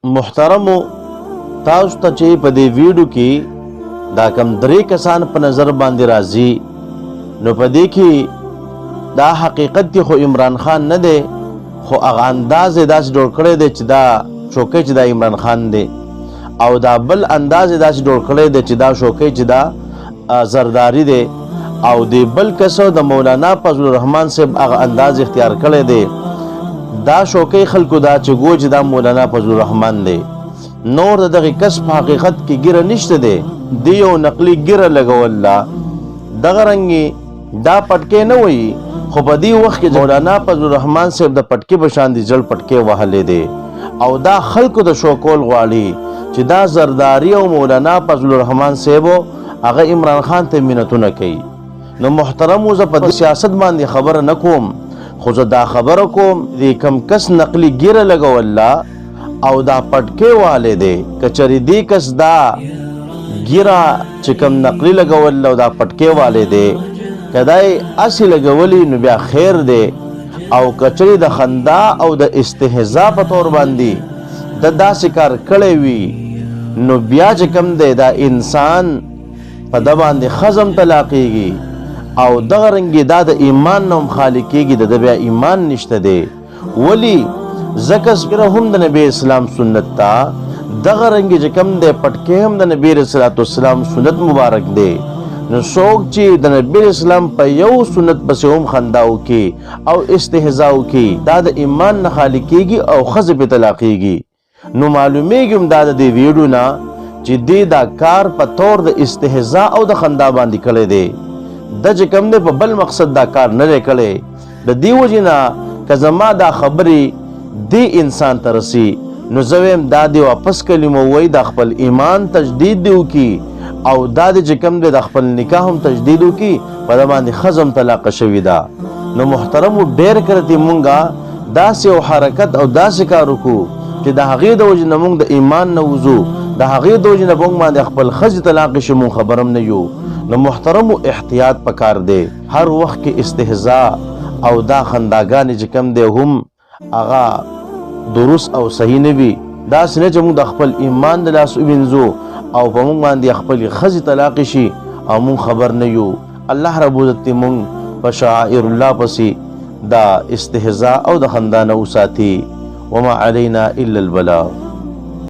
محترمو تاسو ته چې په دې ویډیو کې دا کم درې کسان په نظر باندې راځي نو په دې کې دا حقیقت کې خو عمران خان نه دی خو هغه انداز یې داسې جوړ کړی دی چې دا شوکی چې دا عمران خان دی او دا بل انداز یې داسې جوړ کړی دی چې دا شوکی چې دا زرداری دی او دی بل کسو د مولانا فضل الرحمن صاحب هغه انداز اختیار کړی دی دا شوکی خلکو دا چې ګوج دا مولانا فضل الرحمن دی نور دغه کس په حقیقت کې ګیره نشته دی دی یو نقلی ګیره لګوله دغه رنګي دا پټکې نه وي خو په دې وخت کې مولانا فضل الرحمن صاحب د پټکې په شان دي جړ پټکې وهلې دی او دا خلکو د شوکول غواړي چې دا زرداری او مولانا فضل الرحمن صاحب هغه عمران خان ته منتونه کوي نو محترم زه په سیاست باندې خبره نه کوم خو زه دا خبره کوم دې کم کس نقلی ګیره لګوله او دا پټکې والی دی کچری دی کس دا ګیره چې کم نقلی لګوله او دا پټکې والی دی کدای اسی لګولی نو بیا خیر دی او کچری د خندا او د استهزاء په تور باندې د داسې کار کړی وي نو بیا چې کم دی دا انسان په د باندې خزم طلاقیږي او دغه رنګې دا د ایمان نه هم خالی کېږي د بیا ایمان نشته دی ولی ځکه سپیره هم د نبی اسلام سنت ته دغه رنګې چې کم دی پټکې هم د نبی رسول اسلام سنت مبارک دی نو څوک چې د نبی اسلام په یو سنت پسې هم خندا وکړي او استهزاء وکړي دا د ایمان نه خالی کېږي او ښځې پې طلاقېږي نو معلومیږي هم دا د دې ویډیو نه چې دې دا کار په طور د استهزاء او د خندا باندې کړی دی د چې کوم دی په بل مقصد دا کار نه دی کړی د دې وجې نه که زما دا خبرې دې انسان ته رسي نو زه وایم دا دې واپس کلمه ووایي دا خپل ایمان تجدید دې وکړي او دا دې چې کوم دی د خپل نکاح هم تجدید وکړي په ده باندې ښځه هم طلاقه شوې ده نو محترمو ډېر کرتې مونږه داسې یو حرکت او داسې کار وکړو چې د هغې د وجې نه مونږ د ایمان نه وځو د هغې د وجې نه مونږ باندې خپل ښځې طلاقې شي مونږ خبر هم نه یو نو محترمو احتیاط پکار دی هر وخت کې استهزاء او دا خنداګانې چې کوم دی هم هغه درست او صحیح نه وي داسې نه چې مونږ د خپل ایمان د لاس ووینځو او په مونږ باندې خپلې ښځې طلاقې شي او مونږ خبر نه یو الله رب عزت مونږ په شعائر الله پسې دا استهزاء او د خندا نه وساتي وما علينا الا البلاغ